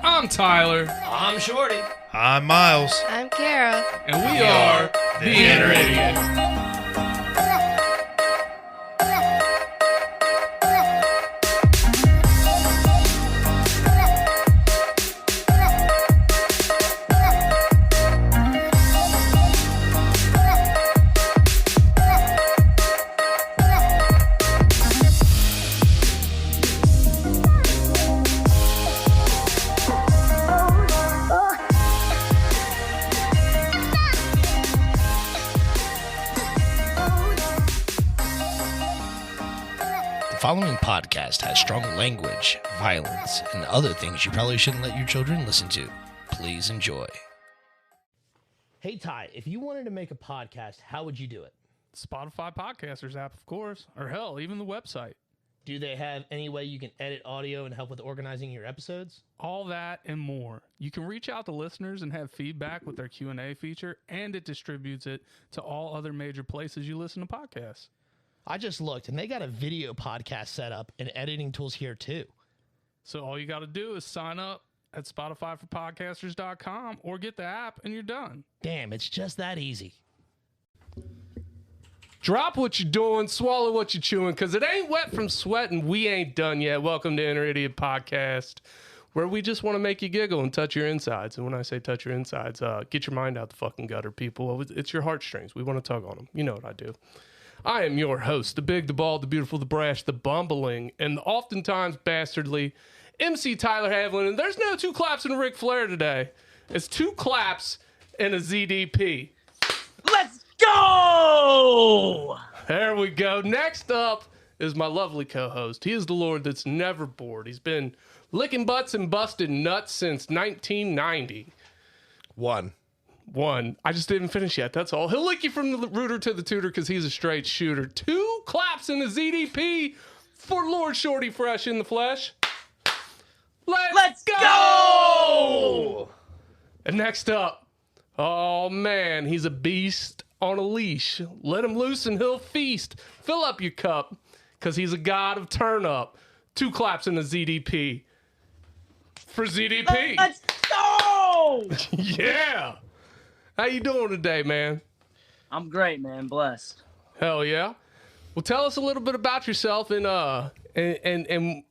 I'm Tyler. I'm Shorty. I'm Miles. I'm Kara. And we are the Inner Idiot. The following podcast has strong language, violence, and other things you probably shouldn't let your children listen to. Please enjoy. Hey, Ty, if you wanted to make a podcast, how would you do it? Spotify Podcasters app, of course. Or hell, even the website. Do they have any way you can edit audio and help with organizing your episodes? All that and more. You can reach out to listeners and have feedback with their Q&A feature, and it distributes it to all other major places you listen to podcasts. I just looked, and they got a video podcast set up and editing tools here, too. So all you got to do is sign up at SpotifyForPodcasters.com or get the app, and you're done. Damn, it's just that easy. Drop what you're doing, swallow what you're chewing, because it ain't wet from sweating. We ain't done yet. Welcome to Inner Idiot Podcast, where we just want to make you giggle and touch your insides. And when I say touch your insides, get your mind out the fucking gutter, people. It's your heartstrings. We want to tug on them. You know what I do. I am your host, the big, the bald, the beautiful, the brash, the bumbling, and the oftentimes bastardly MC Tyler Havlin. And there's no two claps in Ric Flair today. It's two claps and a ZDP. Let's go! There we go. Next up is my lovely co-host. He is the Lord that's never bored. He's been licking butts and busting nuts since 1990. One. I just didn't finish yet. That's all. He'll lick you from the rooter to the tutor because he's a straight shooter. Two claps in the ZDP for Lord Shorty Fresh in the flesh. Let's go! And next up, oh man, he's a beast on a leash. Let him loose and he'll feast. Fill up your cup because he's a god of turn up. Two claps in the ZDP for ZDP. Let's go! Yeah. How you doing today, man? I'm great, man. Blessed. Hell yeah. Well, tell us a little bit about yourself and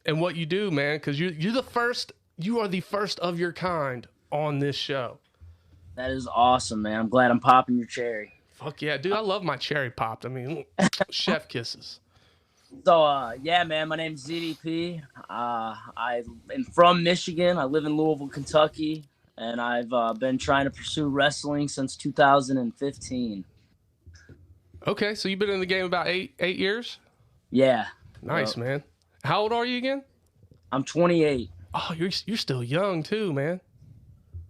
what you do, man, because you're the first. You are the first of your kind on this show. That is awesome, man. I'm glad I'm popping your cherry. Fuck yeah, dude. I love my cherry popped. I mean, chef kisses. So, yeah, man, my name's ZDP. I am from Michigan. I live in Louisville, Kentucky. And I've been trying to pursue wrestling since 2015. Okay, so you've been in the game about eight years? Yeah. Nice, man. How old are you again? I'm 28. Oh, you're still young too, man.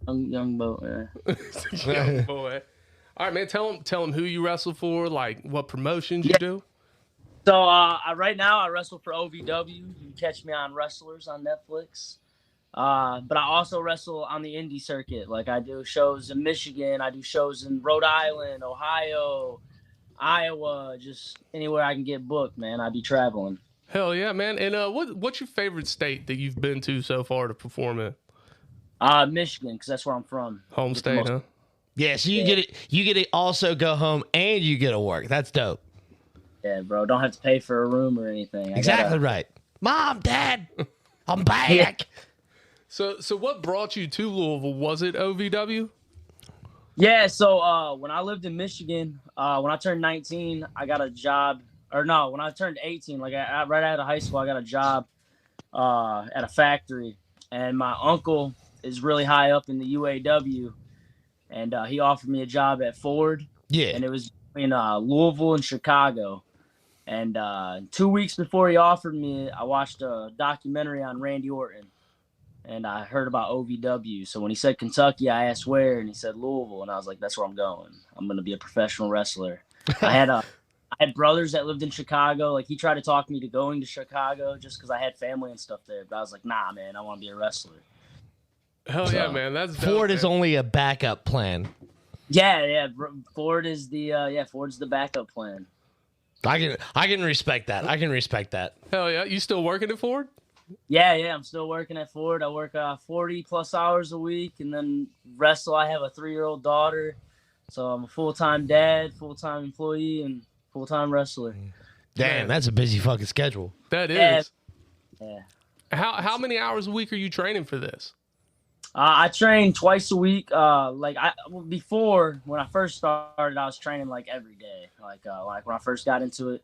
Young boy. Yeah. Young boy. All right, man. Tell him who you wrestle for, like what promotions you do. So right now I wrestle for OVW. You can catch me on Wrestlers on Netflix. But I also wrestle on the indie circuit. Like I do shows in Michigan, I do shows in Rhode Island, Ohio, Iowa, just anywhere I can get booked, man. I be traveling. Hell yeah, man. And what's your favorite state that you've been to so far to perform in? Michigan, because that's where I'm from. Home state, huh? Yeah, so you get it. You get to also go home and you get to work. That's dope. Yeah, bro. Don't have to pay for a room or anything. Exactly right. Mom, Dad, I'm back. So what brought you to Louisville? Was it OVW? Yeah, so when I lived in Michigan, when I turned 19, I got a job. Or no, when I turned 18, like right out of high school, I got a job at a factory. And my uncle is really high up in the UAW. And he offered me a job at Ford. Yeah. And it was in Louisville and Chicago. And 2 weeks before he offered me, I watched a documentary on Randy Orton. And I heard about OVW. So when he said Kentucky, I asked where, and he said Louisville. And I was like, that's where I'm going. I'm going to be a professional wrestler. I had brothers that lived in Chicago. Like, he tried to talk me to going to Chicago just because I had family and stuff there. But I was like, nah, man, I want to be a wrestler. Hell yeah, man. That's dope, Ford man. is only a backup plan. Yeah. Ford's the backup plan. I can respect that. Hell yeah. You still working at Ford? Yeah, I'm still working at Ford. I work 40 plus hours a week, and then wrestle. I have a 3-year-old daughter, so I'm a full-time dad, full-time employee, and full-time wrestler. Damn, that's a busy fucking schedule. That is. Yeah. How many hours a week are you training for this? I train twice a week. Before when I first started, I was training like every day, like when I first got into it.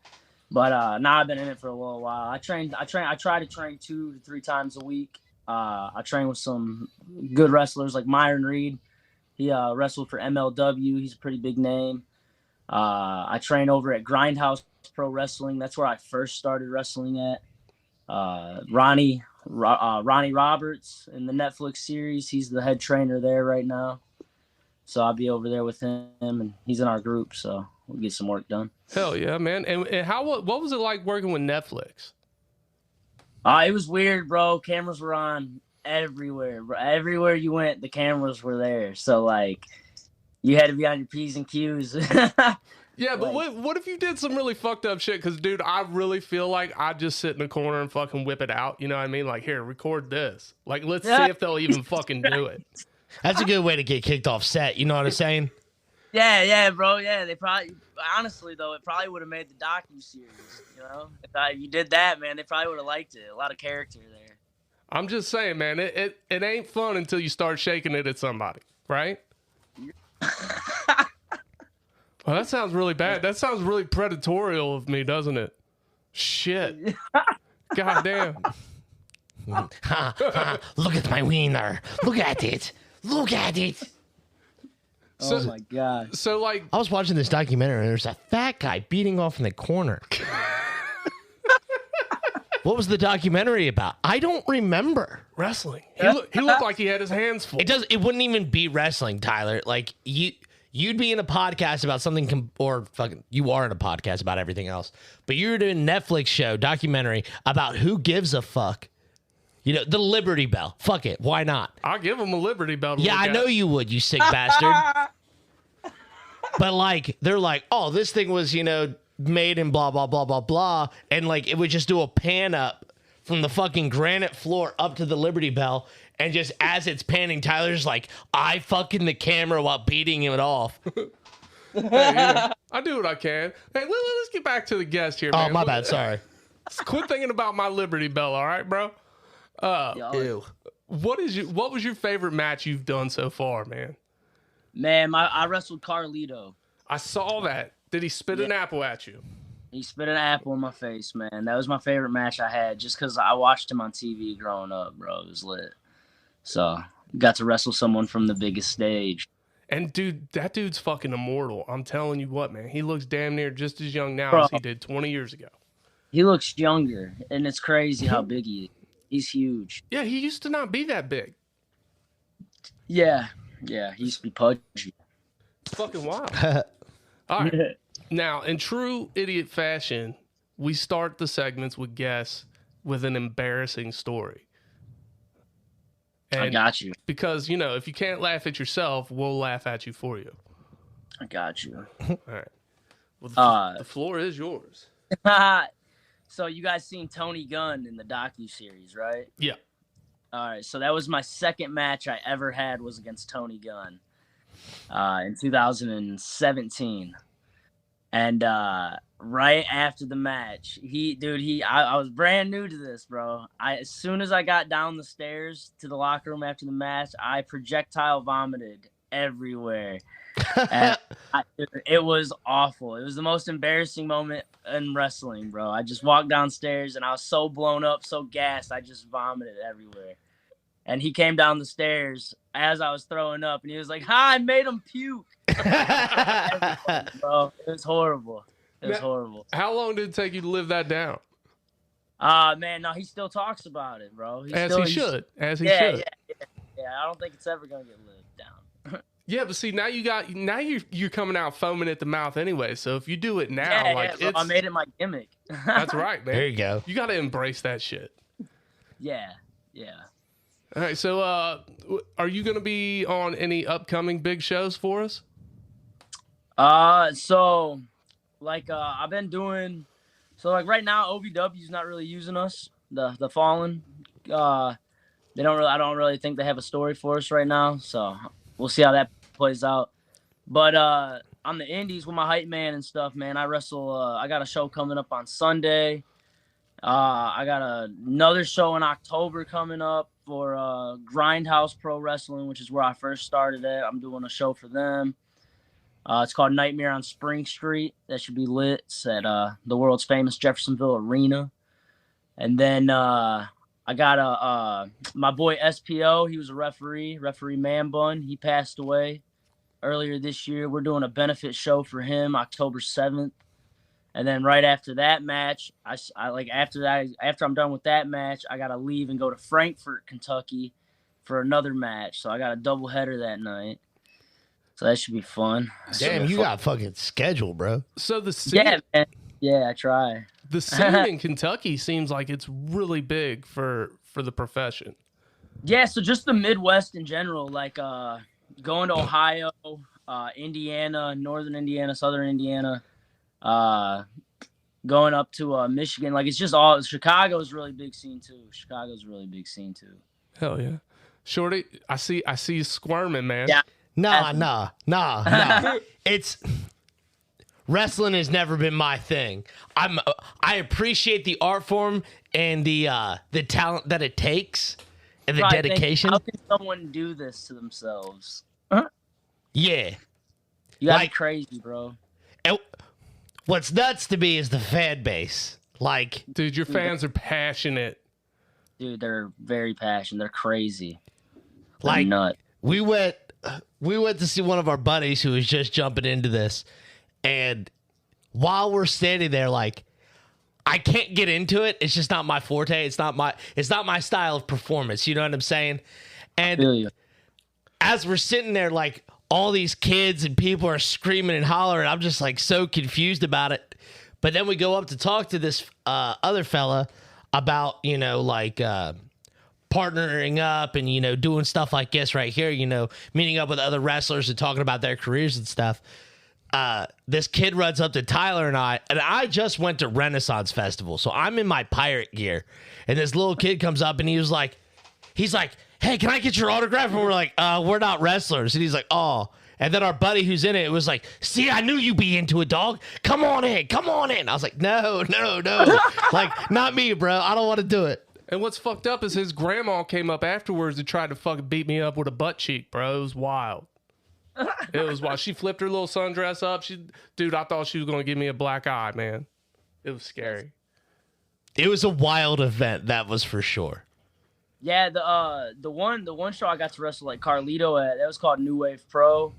But now I've been in it for a little while. I try to train 2 to 3 times a week. I train with some good wrestlers like Myron Reed. He wrestled for MLW. He's a pretty big name. I train over at Grindhouse Pro Wrestling. That's where I first started wrestling at. Ronnie Roberts in the Netflix series. He's the head trainer there right now. So I'll be over there with him, and he's in our group, so we'll get some work done. Hell yeah, man. And what was it like working with Netflix? It was weird, bro. Cameras were on everywhere. Everywhere you went, the cameras were there. So, like, you had to be on your P's and Q's. Yeah, but what if you did some really fucked up shit? Because, dude, I really feel like I'd just sit in the corner and fucking whip it out. You know what I mean? Like, here, record this. Like, let's see if they'll even fucking do it. That's a good way to get kicked off set. You know what I'm saying? Yeah, bro. Yeah, they probably, honestly, though, it probably would have made the docu-series, you know? If you did that, man, they probably would have liked it. A lot of character there. I'm just saying, man, it ain't fun until you start shaking it at somebody, right? Well, that sounds really bad. That sounds really predatorial of me, doesn't it? Shit. God damn. Look at my wiener. Look at it. Look at it. So, oh, my God. So, like... I was watching this documentary, and there's a fat guy beating off in the corner. What was the documentary about? I don't remember. Wrestling. He looked like he had his hands full. It wouldn't even be wrestling, Tyler. Like, you'd be in a podcast about something, you are in a podcast about everything else. But you're doing a Netflix show, documentary, about who gives a fuck. You know, the Liberty Bell. Fuck it. Why not? I'll give him a Liberty Bell. Yeah, I know you would, you sick bastard. But, like, they're like, oh, this thing was, made in blah, blah, blah, blah, blah. And, like, it would just do a pan up from the fucking granite floor up to the Liberty Bell. And just as it's panning, Tyler's like, I fucking the camera while beating it off. Hey, I do what I can. Hey, let's get back to the guest here, man. Oh, my bad. Sorry. Quit thinking about my Liberty Bell, all right, bro? Ew. What was your favorite match you've done so far, man? Man, I wrestled Carlito. I saw that. Did he spit an apple at you? He spit an apple in my face, man. That was my favorite match I had just because I watched him on TV growing up, bro. It was lit. So, got to wrestle someone from the biggest stage. And, dude, that dude's fucking immortal. I'm telling you what, man. He looks damn near just as young now as he did 20 years ago. He looks younger, and it's crazy how big he is. He's huge. Yeah, he used to not be that big. Yeah, he used to be pudgy. It's fucking wild. All right. Now, in true idiot fashion, we start the segments with guests with an embarrassing story. And I got you. Because, if you can't laugh at yourself, we'll laugh at you for you. I got you. All right. Well, the floor is yours. So you guys seen Tony Gunn in the docu-series, right? Yeah. All right. So that was my second match I ever had was against Tony Gunn in 2017. And right after the match, I was brand new to this, bro. As soon as I got down the stairs to the locker room after the match, I projectile vomited everywhere. And it was awful. It was the most embarrassing moment in wrestling, bro. I just walked downstairs and I was so blown up, so gassed, I just vomited everywhere. And he came down the stairs as I was throwing up, and he was like, "Hi, I made him puke." Bro, it was horrible. It was horrible. How long did it take you to live that down? Man, no, he still talks about it, bro. As he should. Yeah. I don't think it's ever gonna get lived down. Yeah, but see, now you're coming out foaming at the mouth anyway. So if you do it now, I made it my gimmick. That's right, man. There you go. You got to embrace that shit. Yeah. All right, so are you going to be on any upcoming big shows for us? So I've been doing, right now OVW's not really using us, the Fallen. They don't really. I don't really think they have a story for us right now. So we'll see how that plays out. But on the indies with my hype man and stuff, man, I wrestle. I got a show coming up on Sunday. I got another show in October coming up for Grindhouse Pro Wrestling, which is where I first started at. I'm doing a show for them. It's called Nightmare on Spring Street. That should be lit. It's at the world's famous Jeffersonville Arena. And then I got my boy SPO. He was a referee Man Bun. He passed away earlier this year. We're doing a benefit show for him October 7th. And then right after that match, after I'm done with that match, I gotta leave and go to Frankfort, Kentucky, for another match. So I got a doubleheader that night. So that should be fun. Damn, you got fucking schedule, bro. So the scene, Yeah, man. Yeah, I try. the scene in Kentucky seems like it's really big for the profession. Yeah, so just the Midwest in general, like going to Ohio, Indiana, Northern Indiana, Southern Indiana. Going up to Michigan, like it's just all Chicago's really big scene too. Hell yeah, Shorty, I see you squirming, man. Yeah. Nah. It's wrestling has never been my thing. I appreciate the art form and the talent that it takes and the Right, dedication. How can someone do this to themselves? Yeah. You gotta Like- be crazy, bro. And what's nuts to me is the fan base. Like, Dude, your fans are passionate. Dude, they're very passionate. They're crazy. They're Like- nut. we went to see one of our buddies who was just jumping into this, and while we're standing there, like, I can't get into it. It's just not my forte. It's not my style of performance. You know what I'm saying? And Feel you. as we're sitting there, like, all these kids and people are screaming and hollering. I'm just like so confused about it. But then we go up to talk to this other fella about, like partnering up and, doing stuff like this right here, meeting up with other wrestlers and talking about their careers and stuff. This kid runs up to Tyler and I just went to Renaissance Festival. So I'm in my pirate gear. And this little kid comes up and he's like, hey, can I get your autograph? And we're like, we're not wrestlers. And he's like, oh. And then our buddy who's in it was like, see, I knew you'd be into it, dog. Come on in. I was like, no. Like, not me, bro. I don't want to do it. And what's fucked up is his grandma came up afterwards and tried to fucking beat me up with a butt cheek, bro. It was wild. She flipped her little sundress up. Dude, I thought she was going to give me a black eye, man. It was scary. It was a wild event, that was for sure. Yeah, the one show I got to wrestle like Carlito at, that was called New Wave Pro.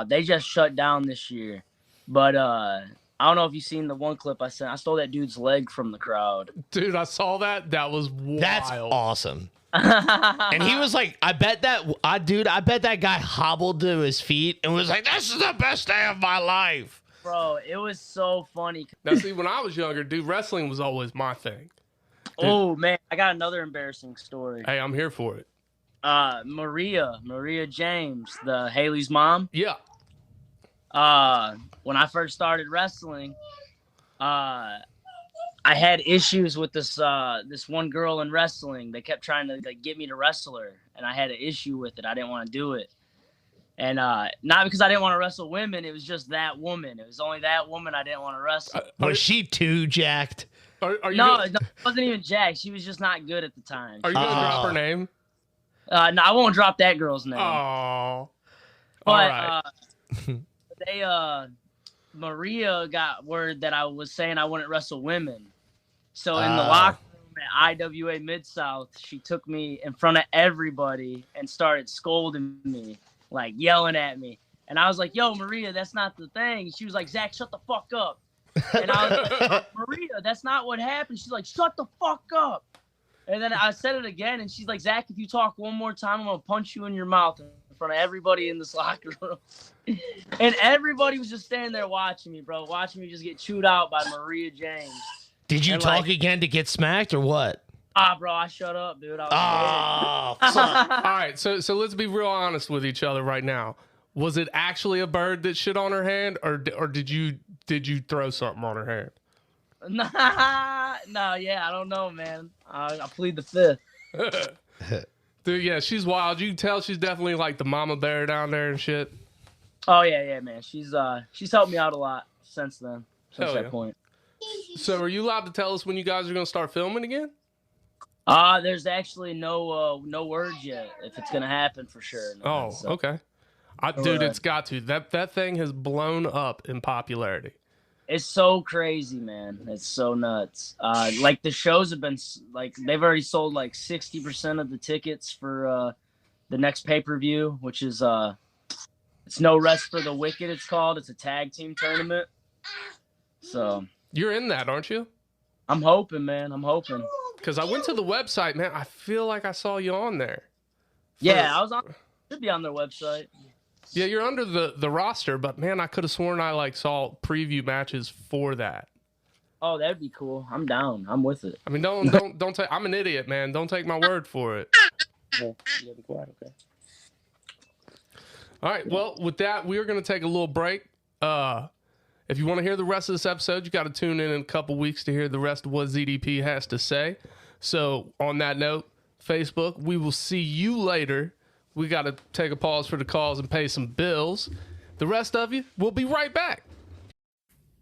They just shut down this year. But I don't know if you've seen the one clip I sent. I stole that dude's leg from the crowd. Dude, I saw that. That was wild. That's awesome. And he was like, I bet that guy hobbled to his feet and was like, this is the best day of my life. Bro, it was so funny. Now, see, when I was younger, dude, wrestling was always my thing. Oh, man, I got another embarrassing story. Hey, I'm here for it. Maria James, the Haley's mom. Yeah. When I first started wrestling, I had issues with this one girl in wrestling. They kept trying to get me to wrestle her, and I had an issue with it. I didn't want to do it. And not because I didn't want to wrestle women. It was just that woman. It was only that woman I didn't want to wrestle. Was she too jacked? Are you No, it wasn't even Jack. She was just not good at the time. Are you going to drop her name? No, I won't drop that girl's name. Oh. But All right. Maria got word that I was saying I wouldn't wrestle women. So in the locker room at IWA Mid-South, she took me in front of everybody and started scolding me, like yelling at me. And I was like, yo, Maria, that's not the thing. She was like, Zach, shut the fuck up. And I was like, Maria, that's not what happened. She's like, shut the fuck up. And then I said it again, and she's like, Zach, if you talk one more time, I'm going to punch you in your mouth in front of everybody in this locker room. And everybody was just standing there watching me, bro, watching me just get chewed out by Maria James. Did you talk again to get smacked or what? Bro, I shut up, dude. I was Fuck. All right, so let's be real honest with each other right now. Was it actually a bird that shit on her hand, or did you throw something on her hand? No, yeah, I don't know, man. I plead the fifth. Dude, yeah, she's wild. You can tell she's definitely like the mama bear down there and shit. Oh yeah, man. She's helped me out a lot since then. Since Hell that yeah. point. So are you allowed to tell us when you guys are going to start filming again? There's actually no word yet if it's gonna happen for sure. Oh, So, okay. Dude, it's got to. That thing has blown up in popularity. it's so crazy, man. It's so nuts. Like the shows have been like they've already sold like 60% of the tickets for the next pay-per-view, which is it's No Rest for the Wicked. It's called. It's a tag team tournament. So You're in that, aren't you? I'm hoping, man. I'm hoping. Because I went to the website, man. I feel like I saw you on there. Yeah, I was on. Should be on their website. Yeah, you're under the roster, but man, I could have sworn I like saw preview matches for that. Oh, that'd be cool. I'm down. I'm with it. I mean, don't take. I'm an idiot, man. Don't take my word for it. Yeah, be quiet, okay. All right. Well, with that, we are going to take a little break. If you want to hear the rest of this episode, you got to tune in a couple weeks to hear the rest of what ZDP has to say. So, on that note, Facebook, we will see you later. We got to take a pause for the calls and pay some bills. The rest of you, we'll be right back.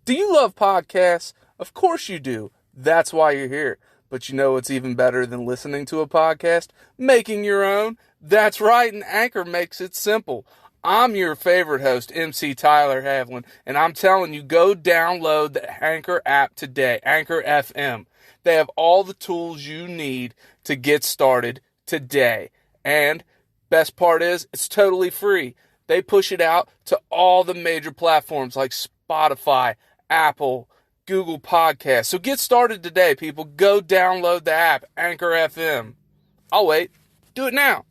Do you love podcasts? Of course you do. That's why you're here. But you know what's even better than listening to a podcast? Making your own. That's right, and Anchor makes it simple. I'm your favorite host, MC Tyler Havlin, and I'm telling you, go download the Anchor app today, Anchor FM. They have all the tools you need to get started today. And best part is, it's totally free. They push it out to all the major platforms like Spotify, Apple, Google Podcasts. So get started today, people. Go download the app, Anchor FM. I'll wait. Do it now.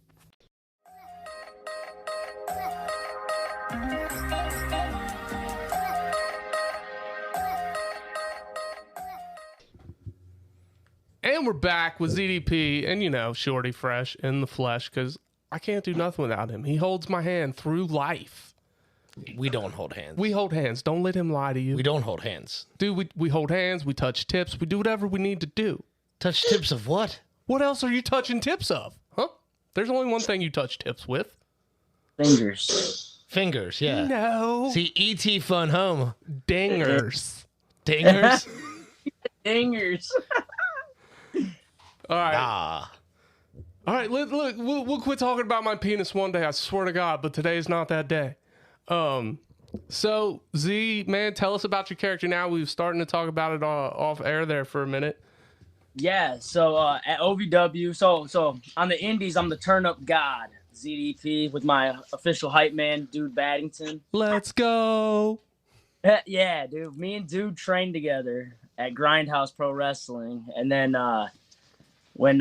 And we're back with ZDP and, you know, Shorty Fresh in the flesh because I can't do nothing without him. He holds my hand through life. We don't hold hands. We hold hands. Don't let him lie to you. We don't hold hands. Dude, we hold hands. We touch tips. We do whatever we need to do. Touch tips of what? What else are you touching tips of? Huh? There's only one thing you touch tips with. Fingers. Fingers, yeah. No. See, E.T. Fun Home. Dingers. Dingers? Dingers. All right. Ah. All right, look, we'll quit talking about my penis one day, I swear to God, but today's not that day. So, Z, man, tell us about your character now. We were starting to talk about it off air there for a minute. Yeah, so at OVW, so on the indies, I'm the turn-up god, ZDP, with my official hype man, Dude Baddington. Let's go. Yeah, dude, me and Dude trained together at Grindhouse Pro Wrestling, and then when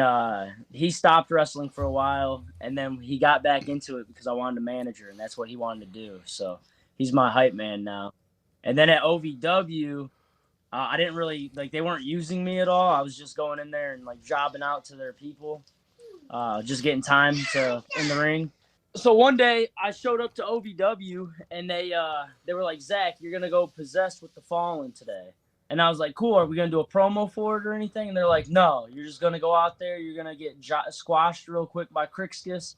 he stopped wrestling for a while, and then he got back into it because I wanted a manager, and that's what he wanted to do. So he's my hype man now. And then at OVW, I didn't really they weren't using me at all. I was just going in there and like jobbing out to their people, just getting time in the ring. So one day I showed up to OVW, and they were like, "Zach, you're gonna go Possessed with the Fallen today." And I was like, "Cool, are we going to do a promo for it or anything?" And they're like, "No, you're just going to go out there. You're going to get squashed real quick by Crixus,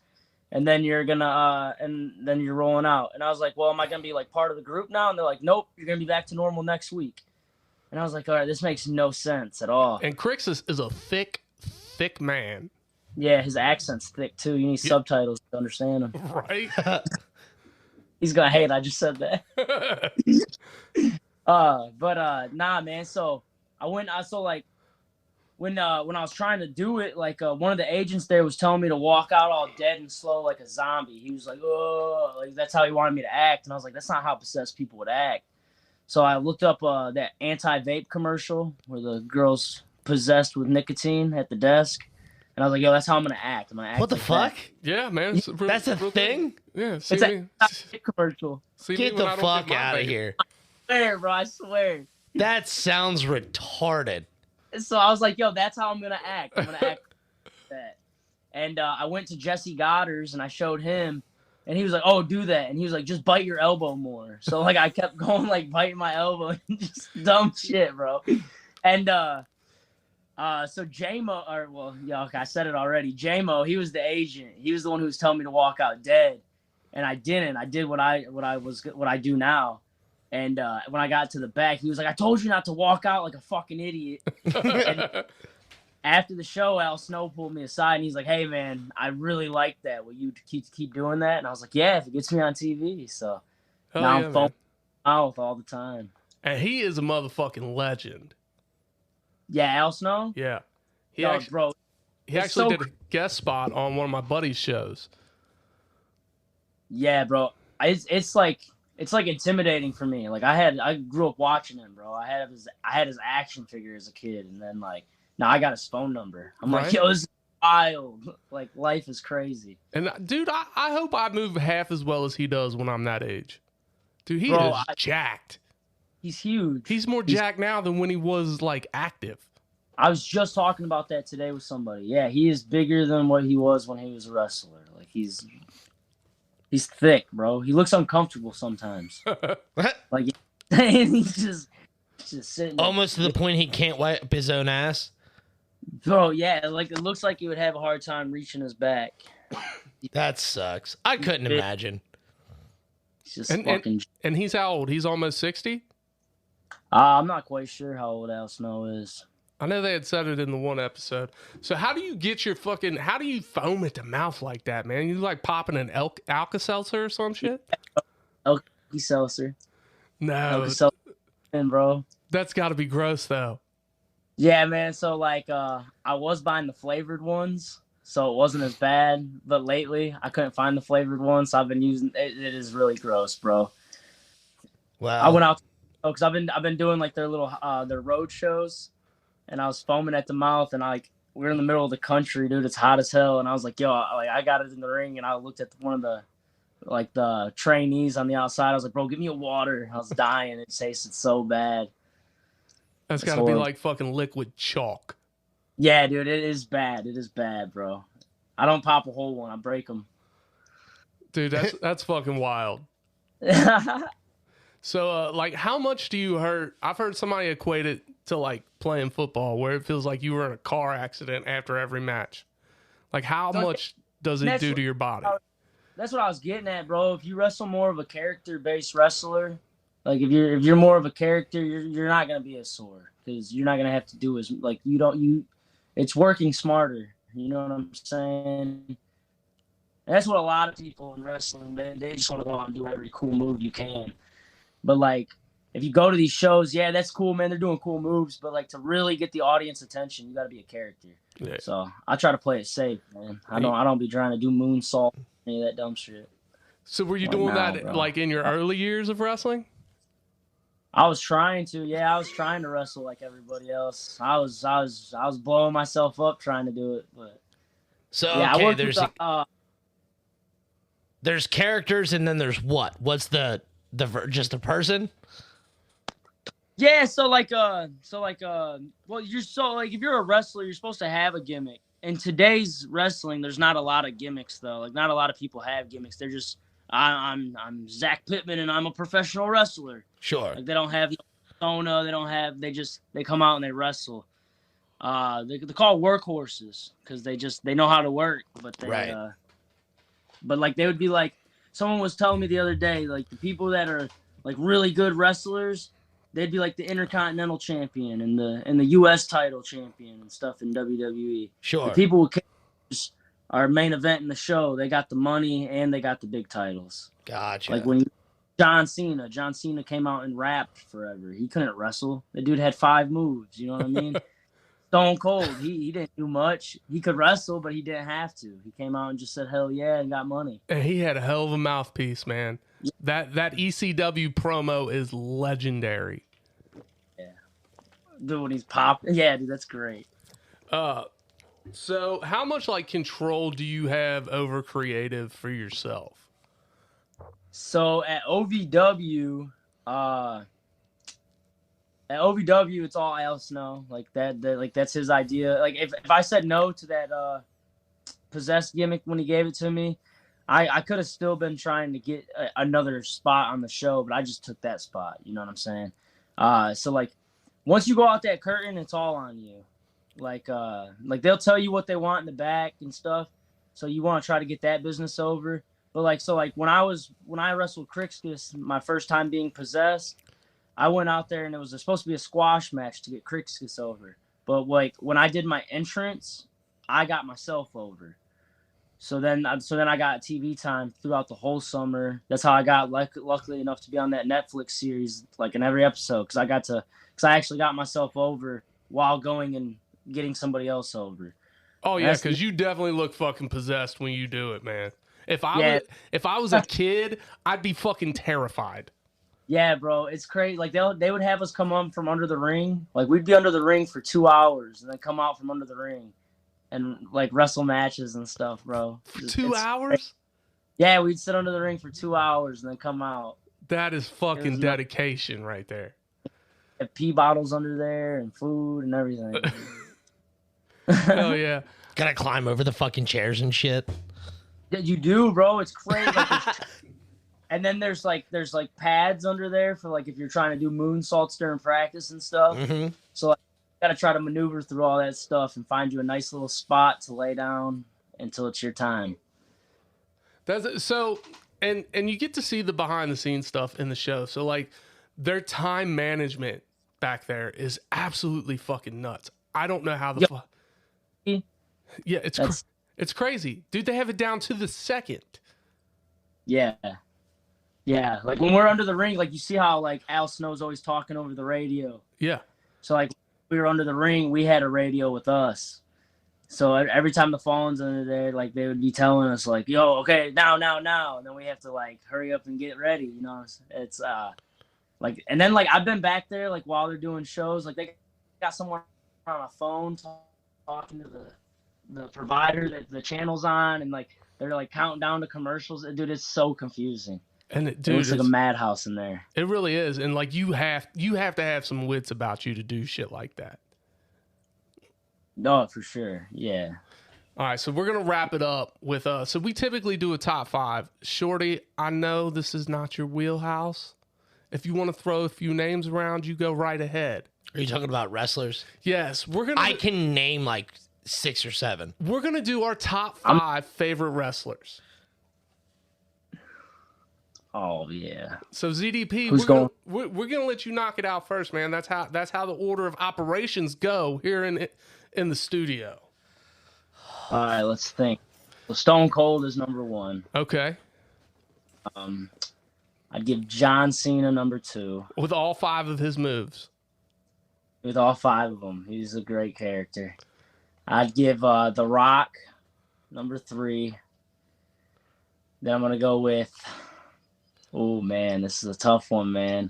and then you're going to and then you're rolling out." And I was like, "Well, am I going to be like part of the group now?" And they're like, "Nope, you're going to be back to normal next week." And I was like, "All right, this makes no sense at all." And Crixus is a thick man. Yeah, his accent's thick too. You need subtitles to understand him. Right? He's going to hate I just said that. Nah, man. So when I was trying to do it, like one of the agents there was telling me to walk out all dead and slow like a zombie. He was like, "Oh," like that's how he wanted me to act, and I was like, "That's not how possessed people would act." So I looked up that anti-vape commercial where the girl's possessed with nicotine at the desk, and I was like, "Yo, that's how I'm gonna act. I'm gonna act." What the like fuck? that. Yeah, man. That's a thing? Yeah. It's an anti-vape commercial. Get the fuck out of here. I swear, bro. I swear. That sounds retarded. So I was like, "Yo, that's how I'm gonna act. I'm gonna act like that." And I went to Jesse Goddard's and I showed him, and he was like, "Oh, do that." And he was like, "Just bite your elbow more." So like I kept going like biting my elbow and just dumb shit, bro. And So J-Mo, okay, I said it already. J-Mo, he was the agent. He was the one who was telling me to walk out dead, and I didn't. I did what I do now. And when I got to the back, he was like, "I told you not to walk out like a fucking idiot." And after the show, Al Snow pulled me aside, and he's like, "Hey, man, I really like that. Will you keep doing that?" And I was like, "Yeah, if it gets me on TV." So now I'm foaming mouth all the time. And he is a motherfucking legend. Yeah, Al Snow? Yeah. He No, actually, bro. he actually did a guest spot on one of my buddy's shows. Yeah, bro. It's like intimidating for me. Like I grew up watching him, bro. I had his action figure as a kid, and then like now I got his phone number. I'm like, yo, this is wild. Like life is crazy. And dude, I hope I move half as well as he does when I'm that age. Dude, he Bro, is jacked. He's huge. He's more jacked now than when he was like active. I was just talking about that today with somebody. Yeah, he is bigger than what he was when he was a wrestler. Like he's thick, bro. He looks uncomfortable sometimes. Like he's just sitting there. Almost to the point he can't wipe his own ass. Bro, yeah, like it looks like he would have a hard time reaching his back. That sucks. I couldn't imagine. He's just fucking. And he's how old? He's almost 60? I'm not quite sure how old Al Snow is. I know they had said it in the one episode. So how do you get your how do you foam at the mouth like that, man? You like popping an Alka-Seltzer or some shit? Alka-Seltzer. No. Alka-Seltzer, bro. That's got to be gross, though. Yeah, man. So, like, I was buying the flavored ones, so it wasn't as bad. But lately, I couldn't find the flavored ones, so I've been using it. It is really gross, bro. Wow. I went out because I've been doing like their little their road shows, and I was foaming at the mouth, and we're in the middle of the country, dude. It's hot as hell, and I was like, yo, I got it in the ring, and I looked at one of the trainees on the outside. I was like, bro, give me a water. I was dying. It tasted so bad. That's got to be like fucking liquid chalk. Yeah, dude, it is bad. It is bad, bro. I don't pop a whole one. I break them. Dude, that's fucking wild. So, like, how much do you hurt? I've heard somebody equate it to, like, playing football, where it feels like you were in a car accident after every match. Like, how much does it do to your body? That's what I was getting at, bro. If you wrestle more of a character-based wrestler, like, if you're more of a character, you're not going to be as sore, because you're not going to have to do as, like, it's working smarter. You know what I'm saying? And that's what a lot of people in wrestling, they just want to go out and do every cool move you can. But, like, if you go to these shows, yeah, that's cool, man. They're doing cool moves. But, like, to really get the audience attention, you got to be a character. Yeah. So I try to play it safe, man. I don't be trying to do moonsault, any of that dumb shit. So were you doing that, bro, like, in your early years of wrestling? I was trying to. Yeah, I was trying to wrestle like everybody else. I was blowing myself up trying to do it. But so, yeah, okay, I worked with there's characters, and then there's what? What's just a person? Yeah, well, if you're a wrestler, you're supposed to have a gimmick. In today's wrestling, there's not a lot of gimmicks though. Like, not a lot of people have gimmicks. They're just, I'm Zach Pittman and I'm a professional wrestler. Sure. Like, they don't have persona. They come out and they wrestle. They're called workhorses because they know how to work, but they would be like, someone was telling me the other day, like, the people that are like really good wrestlers, they'd be like the Intercontinental Champion and the U.S. title champion and stuff in WWE. Sure. The people who are main event in the show, they got the money and they got the big titles. Gotcha. Like when John Cena came out and rapped forever. He couldn't wrestle. The dude had 5 moves. You know what I mean? Stone Cold, he didn't do much. He could wrestle, but he didn't have to. He came out and just said, hell yeah, and got money. And he had a hell of a mouthpiece, man. Yeah. That ECW promo is legendary. Yeah. Dude, when he's popping. Yeah, dude, that's great. So how much, like, control do you have over creative for yourself? So at OVW, it's all Al Snow. Like that's his idea. Like if I said no to that Possessed gimmick when he gave it to me, I could have still been trying to get another spot on the show, but I just took that spot. You know what I'm saying? So like once you go out that curtain, it's all on you. Like they'll tell you what they want in the back and stuff. So you want to try to get that business over. But like when I wrestled Crixus, my first time being possessed, I went out there and it was supposed to be a squash match to get Crixus over. But like when I did my entrance, I got myself over. So then I got TV time throughout the whole summer. That's how I got luckily enough to be on that Netflix series, like in every episode, because I actually got myself over while going and getting somebody else over. Oh yeah, because you definitely look fucking possessed when you do it, man. If I was a kid, I'd be fucking terrified. Yeah, bro, it's crazy. Like they would have us come up from under the ring. Like we'd be under the ring for 2 hours and then come out from under the ring and like wrestle matches and stuff, bro. For 2 hours? Yeah, we'd sit under the ring for 2 hours and then come out. That is fucking dedication right there. Have pee bottles under there and food and everything. Hell yeah. Gotta climb over the fucking chairs and shit. Yeah, you do, bro. It's crazy. And then there's pads under there for like if you're trying to do moonsaults during practice and stuff. Mm-hmm. So like, you gotta try to maneuver through all that stuff and find you a nice little spot to lay down until it's your time. So and you get to see the behind the scenes stuff in the show. So like their time management back there is absolutely fucking nuts. I don't know how the fuck. Yeah, it's crazy, dude. They have it down to the second. Yeah. Like when we're under the ring, like you see how like Al Snow's always talking over the radio. Yeah. So like we were under the ring, we had a radio with us. So every time the Fallen's under there, like they would be telling us like, "Yo, okay, now," and then we have to like hurry up and get ready. You know, it's like, and then like I've been back there like while they're doing shows, like they got someone on a phone talking to the provider that the channel's on, and like they're like counting down to commercials. Dude, it's so confusing. And it looks like a madhouse in there. It really is, and like you have to have some wits about you to do shit like that. No, for sure. Yeah. All right, so we're gonna wrap it up with so we typically do a top 5. Shorty, I know this is not your wheelhouse. If you want to throw a few names around, you go right ahead. Are you talking about wrestlers? Yes, I can name like 6 or 7. We're gonna do our top 5 favorite wrestlers. Oh yeah. So ZDP, we're gonna let you knock it out first, man. That's how the order of operations go here in the studio. All right, let's think. Well, Stone Cold is number 1. Okay. I'd give John Cena number 2. With all 5 of his moves. With all 5 of them, he's a great character. I'd give The Rock number 3. Then I'm gonna go with. Oh man, this is a tough one, man.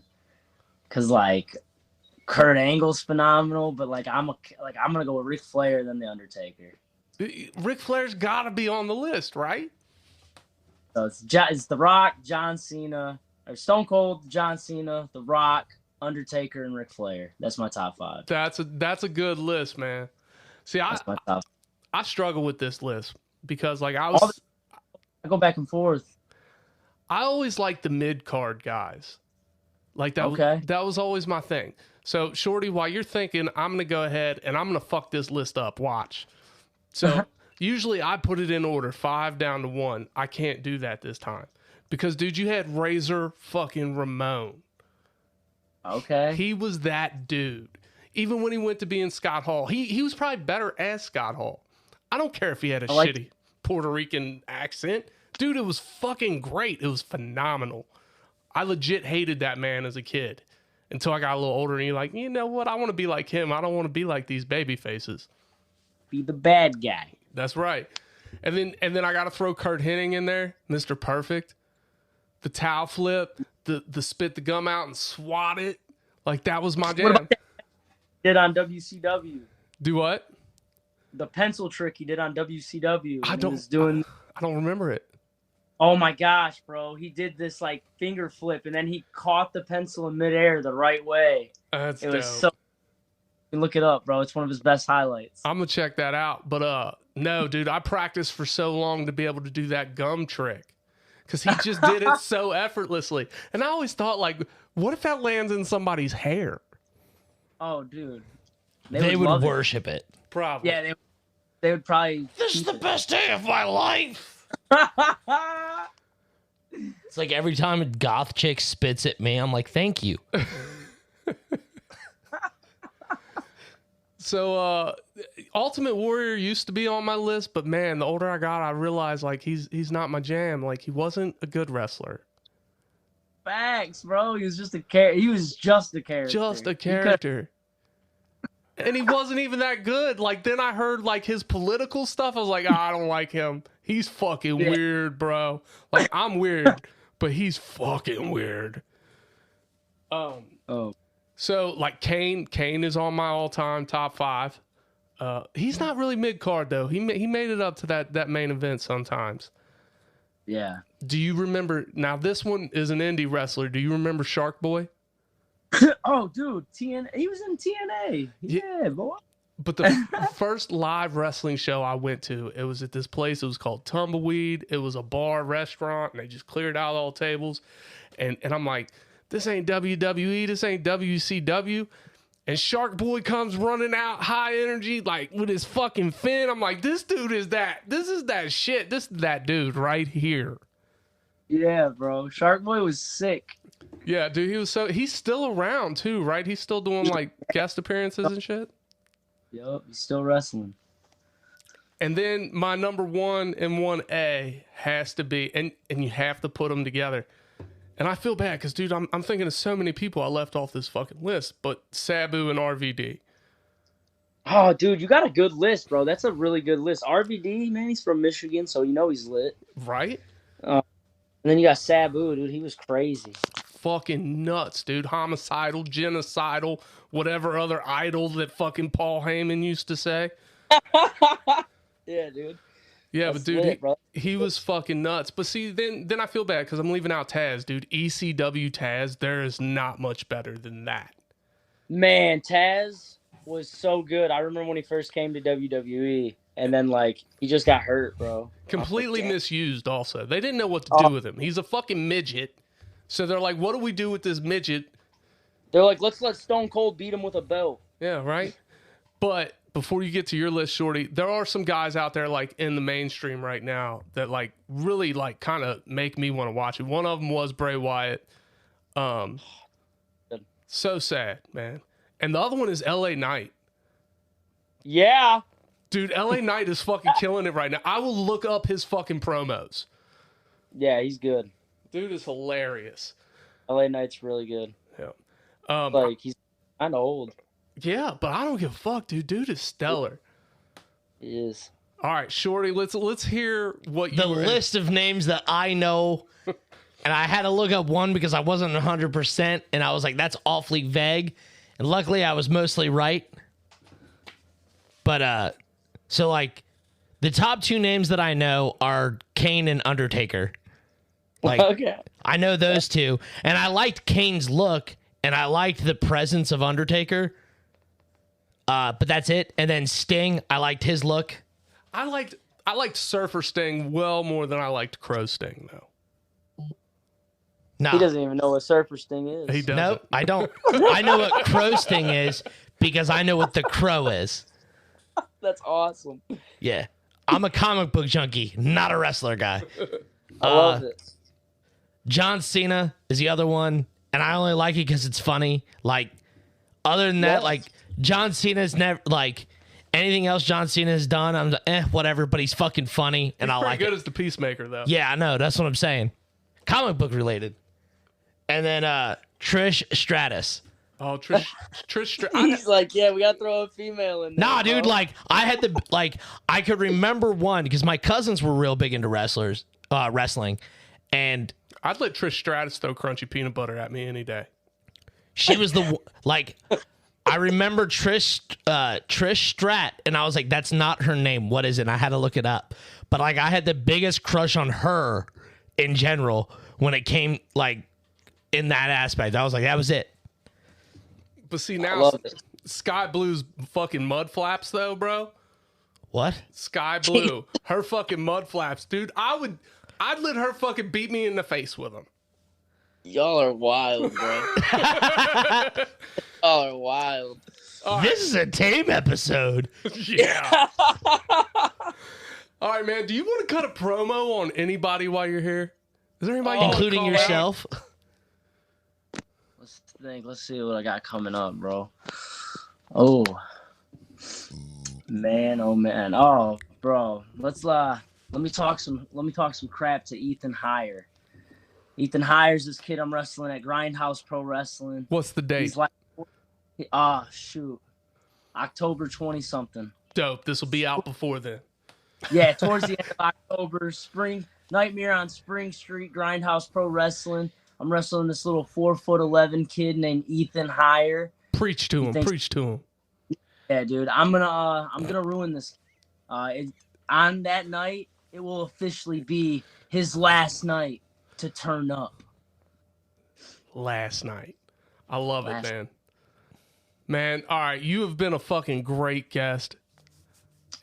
Cause like Kurt Angle's phenomenal, but like I'm gonna go with Ric Flair then The Undertaker. Ric Flair's gotta be on the list, right? So it's The Rock, John Cena, or Stone Cold, John Cena, The Rock, Undertaker, and Ric Flair. That's my top 5. That's a good list, man. See, I struggle with this list because like I go back and forth. I always liked the mid-card guys. Like that, that was always my thing. So, Shorty, while you're thinking, I'm going to go ahead and I'm going to fuck this list up. Watch. So, usually I put it in order, 5 down to 1. I can't do that this time. Because, dude, you had Razor fucking Ramon. Okay. He was that dude. Even when he went to be in Scott Hall, he was probably better as Scott Hall. I don't care if he had a shitty Puerto Rican accent. Dude, it was fucking great. It was phenomenal. I legit hated that man as a kid until I got a little older and you're like, you know what? I want to be like him. I don't want to be like these baby faces. Be the bad guy. That's right. And then I got to throw Kurt Hennig in there, Mr. Perfect. The towel flip, the spit the gum out and swat it. Like that was my jam. What about that he did on WCW? Do what? The pencil trick he did on WCW. I don't remember it. Oh my gosh, bro. He did this like finger flip and then he caught the pencil in midair the right way. That's it was dope. So you can look it up, bro. It's one of his best highlights. I'm gonna check that out. But no, dude, I practiced for so long to be able to do that gum trick. Cause he just did it so effortlessly. And I always thought like, what if that lands in somebody's hair? Oh, dude. They would worship it. Probably. Yeah, they would probably. This is the best day of my life. It's like every time a goth chick spits at me, I'm like, thank you. So, Ultimate Warrior used to be on my list, but man, the older I got, I realized like he's not my jam. Like he wasn't a good wrestler. Facts, bro. He was just a character. Just a character. And he wasn't even that good. Like then I heard like his political stuff. I was like, I don't like him. He's fucking weird, bro. Like I'm weird, but he's fucking weird. Oh. So like Kane is on my all-time top 5. He's not really mid-card though. He made it up to that main event sometimes. Yeah. Do you remember? Now this one is an indie wrestler. Do you remember Shark Boy? Oh, dude, TNA. He was in TNA. Yeah, boy. But the first live wrestling show I went to, it was at this place. It was called Tumbleweed. It was a bar restaurant, and they just cleared out all tables. And I'm like, this ain't WWE. This ain't WCW. And Shark Boy comes running out high energy, like with his fucking fin. I'm like, this dude is that. This is that shit. This is that dude right here. Yeah, bro. Shark Boy was sick. Yeah, dude, he's still around too, right? He's still doing like guest appearances and shit. Yup, he's still wrestling. And then my number 1 and 1A has to be, and you have to put them together. And I feel bad because, dude, I'm thinking of so many people I left off this fucking list, but Sabu and RVD. Oh, dude, you got a good list, bro. That's a really good list. RVD, man, he's from Michigan, so you know he's lit. Right? And then you got Sabu, dude. He was crazy. Fucking nuts, dude. Homicidal, genocidal, whatever other idol that fucking Paul Heyman used to say. Yeah, dude. Yeah, That's but dude, lit, he was fucking nuts. But see, then I feel bad because I'm leaving out Taz, dude. ECW Taz, there is not much better than that. Man, Taz was so good. I remember when he first came to WWE, and then like he just got hurt, bro. Completely misused. Also, they didn't know what to do with him. He's a fucking midget. So they're like, what do we do with this midget? They're like, let's let Stone Cold beat him with a belt. Yeah, right. But before you get to your list, Shorty, there are some guys out there like in the mainstream right now that like really like kind of make me want to watch it. One of them was Bray Wyatt. So sad, man. And the other one is LA Knight. Yeah. Dude, LA Knight is fucking killing it right now. I will look up his fucking promos. Yeah, he's good. Dude is hilarious. LA Knight's really good. Yeah. Like he's kind of old. Yeah, but I don't give a fuck, dude. Dude is stellar. He is. All right, Shorty, let's hear what The list of names that I know, and I had to look up one because I wasn't 100%, and I was like, that's awfully vague. And luckily, I was mostly right. But, so like, the top 2 names that I know are Kane and Undertaker. Like, Okay. I know those 2, and I liked Kane's look, and I liked the presence of Undertaker. But that's it. And then Sting, I liked his look. I liked Surfer Sting well more than I liked Crow Sting, though. No, He doesn't even know what Surfer Sting is. He doesn't. Nope, I don't. I know what Crow Sting is because I know what the Crow is. That's awesome. Yeah. I'm a comic book junkie, not a wrestler guy. I love it. John Cena is the other one, and I only like it because it's funny. Like, other than that, Yes. like, John Cena's never, like, anything else John Cena has done, I'm like, whatever, but he's fucking funny, and I Pretty like good it. as the Peacemaker, though. Yeah, I know. That's what I'm saying. Comic book related. And then Trish Stratus. Oh, Trish. He's like, yeah, we got to throw a female in there. Nah, dude, bro. like, I had to, like, I could remember one because my cousins were real big into wrestling. And I'd let Trish Stratus throw crunchy peanut butter at me any day. she was like, I remember Trish Strat, and I was like, that's not her name. What is it? And I had to look it up. But, like, I had the biggest crush on her in general when it came, like, in that aspect. I was like, that was it. But see, I now love it. Sky Blue's fucking mud flaps, though, bro. What? Sky Blue. Her fucking mud flaps. Dude, I'd let her fucking beat me in the face with them. Y'all are wild, bro. Oh, wild. This is a tame episode. Yeah. All right, man. Do you want to cut a promo on anybody while you're here? Is there anybody, you wanna Including call out? yourself. Let's think. Let's see what I got coming up, bro. Oh man, oh man, oh bro. Let me talk some crap to Ethan Heyer. Ethan Heyer's this kid I'm wrestling at Grindhouse Pro Wrestling. What's the date? He's like, shoot, October 20 something. Dope. This will be out before then. Yeah, towards the end of October. Spring Nightmare on Spring Street, Grindhouse Pro Wrestling. I'm wrestling this little 4'11" kid named Ethan Heyer. Preach to him. Preach to him. Yeah, dude, I'm gonna ruin this. On that night, it will officially be his last night to turn up. Last night. I love it, Last- man. Man, all right. You have been a fucking great guest.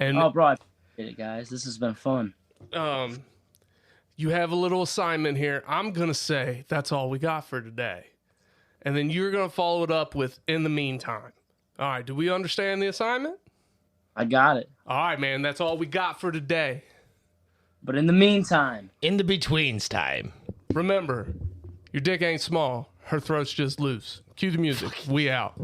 And Oh, bro, I appreciate it, guys. This has been fun. you have a little assignment here. I'm going to say that's all we got for today. And then you're going to follow it up with in the meantime. All right. Do we understand the assignment? I got it. All right, man. That's all we got for today. But in the meantime, In the betweens time. Remember, your dick ain't small. Her throat's just loose. Cue the music. We out.